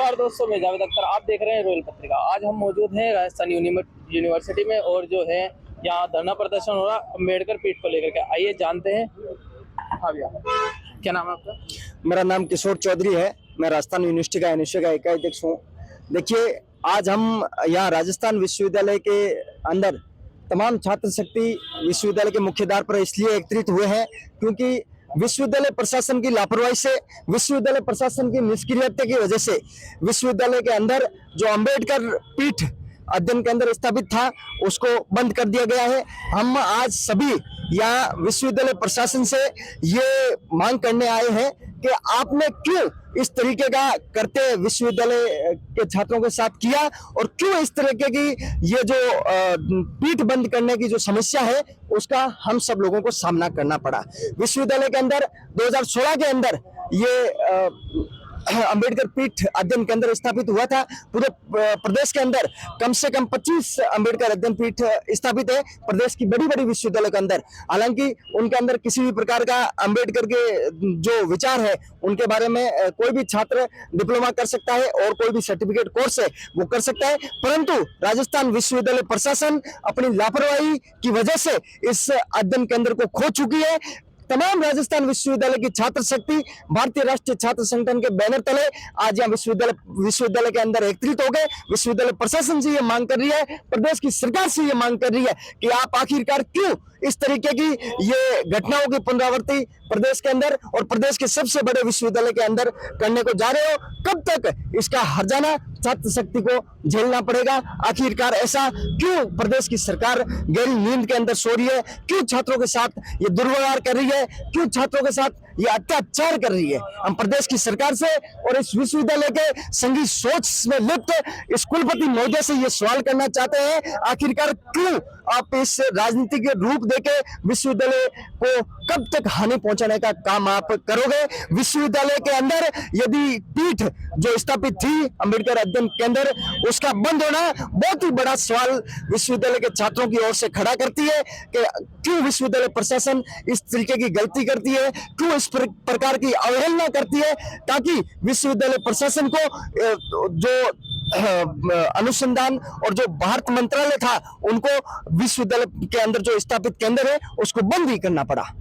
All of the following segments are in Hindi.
नमस्कार दोस्तों, मैं जावेद अख्तर। आप देख रहे हैं रॉयल पत्रिका। आज हम मौजूद हैं राजस्थान यूनिवर्सिटी में और जो है यहाँ धरना प्रदर्शन हो रहा अम्बेडकर पीठ को लेकर के। आइए जानते हैं। हाँ भैया, क्या नाम है आपका? मेरा नाम किशोर चौधरी है। मैं राजस्थान यूनिवर्सिटी का एनएसयू का इकाई अध्यक्ष हूँ। देखिए, आज हम यहाँ राजस्थान विश्वविद्यालय के अंदर तमाम छात्र शक्ति विश्वविद्यालय के मुख्य द्वार पर इसलिए एकत्रित हुए हैं क्योंकि विश्वविद्यालय प्रशासन की लापरवाही से, विश्वविद्यालय प्रशासन की निष्क्रियता की वजह से विश्वविद्यालय के अंदर जो अम्बेडकर पीठ अध्ययन केंद्र स्थापित था उसको बंद कर दिया गया है। हम आज सभी यहाँ विश्वविद्यालय प्रशासन से ये मांग करने आए हैं कि आपने क्यों इस तरीके का करते विश्वविद्यालय के छात्रों के साथ किया और क्यों इस तरीके की ये जो पीठ बंद करने की जो समस्या है उसका हम सब लोगों को सामना करना पड़ा। विश्वविद्यालय के अंदर 2016 के अंदर ये अम्बेडकर पीठ अध्ययन केंद्र स्थापित हुआ था। पूरे प्रदेश के अंदर कम से कम 25 अम्बेडकर अध्ययन पीठ स्थापित है प्रदेश की बड़ी बड़ी विश्वविद्यालय के अंदर। हालांकि उनके अंदर किसी भी प्रकार का अम्बेडकर के जो विचार है उनके बारे में कोई भी छात्र डिप्लोमा कर सकता है और कोई भी सर्टिफिकेट कोर्स है वो कर सकता है, परंतु राजस्थान विश्वविद्यालय प्रशासन अपनी लापरवाही की वजह से इस अध्ययन केंद्र को खो चुकी है। तमाम राजस्थान विश्वविद्यालय की छात्र शक्ति भारतीय राष्ट्रीय छात्र संगठन के बैनर तले आज यहाँ विश्वविद्यालय के अंदर एकत्रित हो गए। विश्वविद्यालय प्रशासन से ये मांग कर रही है, प्रदेश की सरकार से ये मांग कर रही है कि आप आखिरकार क्यों इस तरीके की ये घटनाओं की पुनरावृत्ति प्रदेश के अंदर और प्रदेश के सबसे बड़े विश्वविद्यालय के अंदर करने को जा रहे हो। कब तक इसका हर्जाना छात्र शक्ति को झेलना पड़ेगा? आखिरकार ऐसा क्यों प्रदेश की सरकार गहरी नींद के अंदर सो रही है? क्यों छात्रों के साथ ये दुर्व्यवहार कर रही है? क्यों छात्रों के साथ ये अत्याचार कर रही है? हम प्रदेश की सरकार से और इस विश्वविद्यालय के संघी सोच में लिप्त इस कुलपति महोदय से ये सवाल करना चाहते हैं, आखिरकार क्यों आप इस राजनीतिक रूप देके विश्वविद्यालय को कब तक हानि पहुंचाने का काम आप करोगे? विश्वविद्यालय के अंदर यदि पीठ जो स्थापित थी अम्बेडकर अध्ययन केंद्र उसका बंद होना बहुत ही बड़ा सवाल विश्वविद्यालय के छात्रों की ओर से खड़ा करती है कि क्यों विश्वविद्यालय प्रशासन इस तरीके की गलती करती है, क्यों इस प्रकार की अवहेलना करती है, ताकि विश्वविद्यालय प्रशासन को जो अनुसंधान और जो भारत मंत्रालय था उनको विश्वविद्यालय के अंदर जो स्थापित केंद्र है उसको बंद ही करना पड़ा।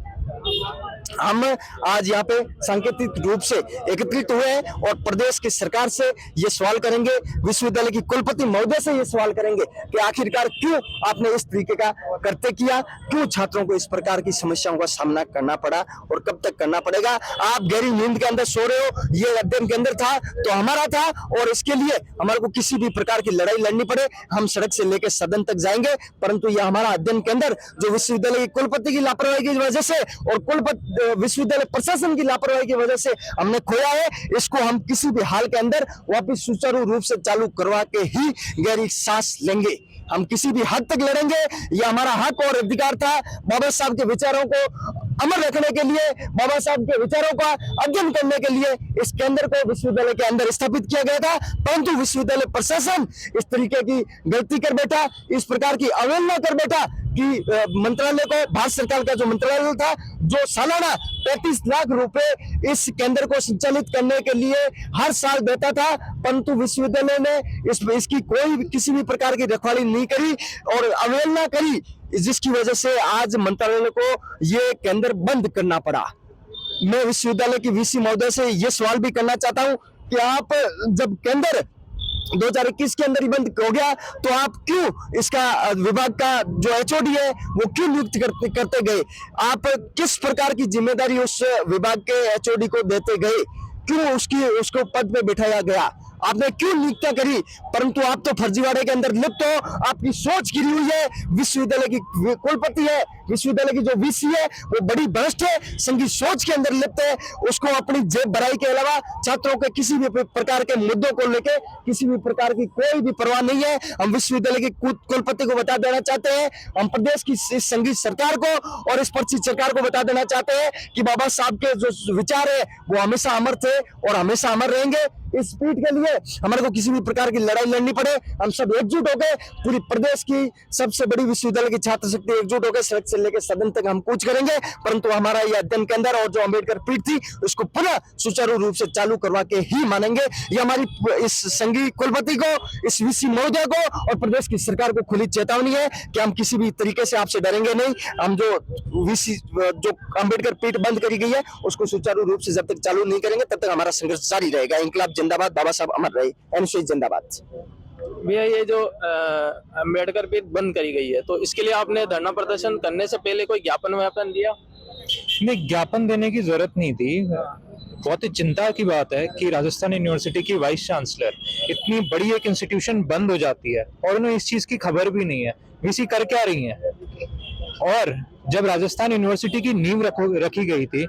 हम आज यहाँ पे सांकेतिक रूप से एकत्रित हुए हैं और प्रदेश की सरकार से ये सवाल करेंगे, विश्वविद्यालय की कुलपति महोदय से ये सवाल करेंगे कि आखिरकार क्यों आपने इस तरीके का करते किया, क्यों छात्रों को इस प्रकार की समस्याओं का सामना करना पड़ा और कब तक करना पड़ेगा? आप गहरी नींद के अंदर सो रहे हो। ये अध्ययन केंद्र था तो हमारा था और इसके लिए हमारे को किसी भी प्रकार की लड़ाई लड़नी पड़े हम सड़क से लेकर सदन तक जाएंगे, परंतु यह हमारा अध्ययन केंद्र जो विश्वविद्यालय की कुलपति की लापरवाही की वजह से और विश्वविद्यालय प्रशासन की लापरवाही की वजह से हमने खोया है, इसको हम किसी भी हाल के अंदर वापस सुचारू रूप से चालू करवा के ही गहरी सांस लेंगे। हम किसी भी हद तक लड़ेंगे। यह हमारा हक और अधिकार था। बाबा साहब के विचारों को अमर रखने के लिए, बाबा साहब के विचारों का अध्ययन करने के लिए इस केंद्र को विश्वविद्यालय के अंदर स्थापित किया गया था, परंतु विश्वविद्यालय प्रशासन इस तरीके की गलती कर बैठा, इस प्रकार की अवहेलना कर बैठा कि मंत्रालय को, भारत सरकार का जो मंत्रालय था जो सालाना 35 लाख रुपए इस केंद्र को संचालित करने के लिए हर साल देता था, परंतु विश्वविद्यालय ने इसकी कोई किसी भी प्रकार की रखवाली नहीं करी और अवहेलना करी, जिसकी वजह से आज मंत्रालय को ये केंद्र बंद करना पड़ा। मैं विश्वविद्यालय की वीसी महोदय से ये सवाल भी करना चाहता हूँ कि आप जब केंद्र 2021 के अंदर ही बंद हो गया तो आप क्यों इसका विभाग का जो एचओडी है वो क्यों नियुक्त करते गए? आप किस प्रकार की जिम्मेदारी उस विभाग के एचओडी को देते गए? क्यों उसको पद पे बिठाया गया? आपने क्यों नियुक्तियां करी? परंतु आप तो फर्जीवाड़े के अंदर लिप्त हो। आपकी सोच गिरी हुई है। विश्वविद्यालय की कुलपति है, विश्वविद्यालय की जो वीसी है वो बड़ी भ्रष्ट है, संघी सोच के अंदर लिप्त है। उसको अपनी जेब भराई के अलावा छात्रों के किसी भी प्रकार के मुद्दों को लेकर किसी भी प्रकार की कोई भी परवाह नहीं है। हम विश्वविद्यालय की कुलपति को बता देना चाहते हैं, हम प्रदेश की इस संघी सरकार को और इस पर्ची सरकार को बता देना चाहते हैं कि बाबा साहब के जो विचार है वो हमेशा अमर थे और हमेशा अमर रहेंगे। इस पीठ के लिए हमारे को किसी भी प्रकार की लड़ाई लड़नी पड़े, हम सब एकजुट होकर पूरी प्रदेश की सबसे बड़ी विश्वविद्यालय की छात्र शक्ति एकजुट होकर सड़क से लेकर सदन तक हम कूच करेंगे। परंतु हमारा यह अध्ययन केंद्र और जो अंबेडकर पीठ थी उसको पुनः सुचारू रूप से चालू करवा के ही मानेंगे। ये हमारी इस संघीय कुलपति को, इस वीसी महोदय को और प्रदेश की सरकार को खुली चेतावनी है कि हम किसी भी तरीके से आपसे डरेंगे नहीं। हम जो वीसी जो अंबेडकर पीठ बंद करी गई है उसको सुचारू रूप से जब तक चालू नहीं करेंगे तब तक हमारा संघर्ष जारी रहेगा। इंकलाब जिंदाबाद, बाबा साहब अमर रहे, एनएसयूआई जिंदाबाद। भैया ये जो अम्बेडकर पीठ बंद करी गई है, तो इसके लिए आपने धरना प्रदर्शन करने से पहले कोई ज्ञापन व्यापन दिया? नहीं, ज्ञापन देने की जरूरत नहीं थी। बहुत ही चिंता की बात है कि राजस्थान यूनिवर्सिटी की वाइस चांसलर इतनी बड़ी एक इंस्टीट्यूशन बंद हो जाती है और उन्हें इस चीज की खबर भी नहीं है। वीसी कर क्या रही है? और जब राजस्थान यूनिवर्सिटी की नींव रखी गई थी,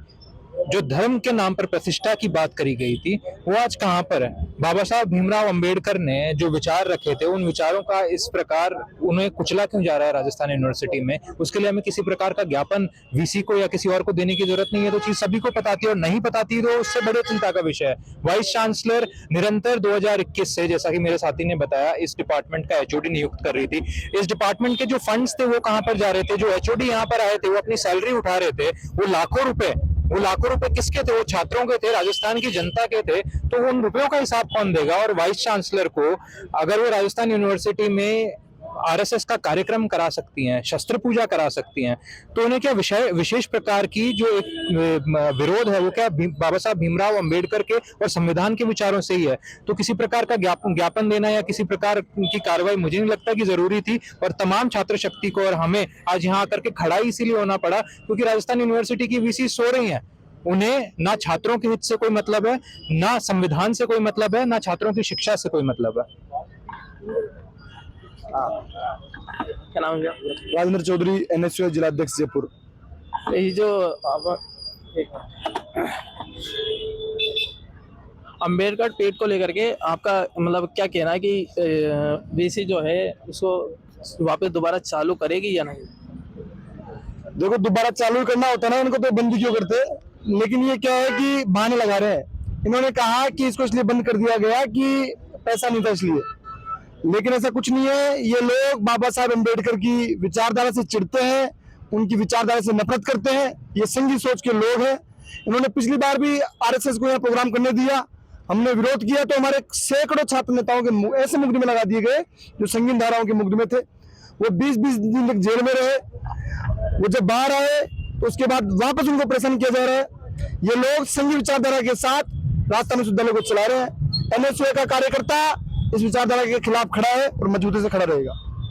जो धर्म के नाम पर प्रतिष्ठा की बात करी गई थी, वो आज कहां पर है? बाबा साहब भीमराव अंबेडकर ने जो विचार रखे थे, उन विचारों का इस प्रकार उन्हें कुचला क्यों जा रहा है राजस्थान यूनिवर्सिटी में? उसके लिए हमें किसी प्रकार का ज्ञापन वीसी को या किसी और को देने की जरूरत नहीं है। तो चीज सभी को पताती है और नहीं पताती तो उससे बड़े चिंता का विषय है। वाइस चांसलर निरंतर 2021 से, जैसा कि मेरे साथी ने बताया, इस डिपार्टमेंट का एचओडी नियुक्त कर रही थी। इस डिपार्टमेंट के जो फंड्स थे वो कहां पर जा रहे थे? जो एचओडी यहाँ पर आए थे वो अपनी सैलरी उठा रहे थे, वो लाखों रुपए किसके थे? वो छात्रों के थे, राजस्थान की जनता के थे। तो उन रुपयों का हिसाब कौन देगा? और वाइस चांसलर को अगर वो राजस्थान यूनिवर्सिटी में आरएसएस का कार्यक्रम करा सकती हैं, शस्त्र पूजा करा सकती हैं, तो उन्हें क्या विशेष प्रकार की जो एक विरोध है वो क्या बाबा साहब भीमराव अंबेडकर के और संविधान के विचारों से ही है? तो किसी प्रकार का ज्ञापन देना या किसी प्रकार की कार्रवाई मुझे नहीं लगता कि जरूरी थी। और तमाम छात्र शक्ति को और हमें आज यहाँ आकर के खड़ा इसीलिए होना पड़ा क्योंकि राजस्थान यूनिवर्सिटी की वीसी सो रही है। उन्हें ना छात्रों के हित से कोई मतलब है, ना संविधान से कोई मतलब है, ना छात्रों की शिक्षा से कोई मतलब है। क्या नाम है? राजेंद्र चौधरी, एनएसयूआई जिलाध्यक्ष जयपुर। ये जो अम्बेडकर पीठ को लेकर के आपका मतलब क्या कहना है कि वीसी जो है उसको वापस दोबारा चालू करेगी या नहीं? देखो, दोबारा चालू करना होता ना, इनको तो बंद क्यों करते? लेकिन ये क्या है कि बहाने लगा रहे हैं। इन्होंने कहा कि इसको इसलिए बंद कर दिया गया कि पैसा नहीं था इसलिए, लेकिन ऐसा कुछ नहीं है। ये लोग बाबा साहब अम्बेडकर की विचारधारा से चिढ़ते हैं, उनकी विचारधारा से नफरत करते हैं। ये संघी सोच के लोग हैं। इन्होंने पिछली बार भी आरएसएस को यहाँ प्रोग्राम करने दिया, हमने विरोध किया तो हमारे सैकड़ों छात्र नेताओं के ऐसे मुकदमे लगा दिए गए जो संगीन धाराओं के मुकदमे थे। वो 20-20 दिन तक जेल में रहे। वो जब बाहर आए तो उसके बाद वापस उनको परेशान किया जा रहा है। ये लोग संघी विचारधारा के साथ राजस्थान विश्वविद्यालय को चला रहे हैं। एनएसयूआई का कार्यकर्ता इस विचारधारा के खिलाफ खड़ा है और मजबूती से खड़ा रहेगा।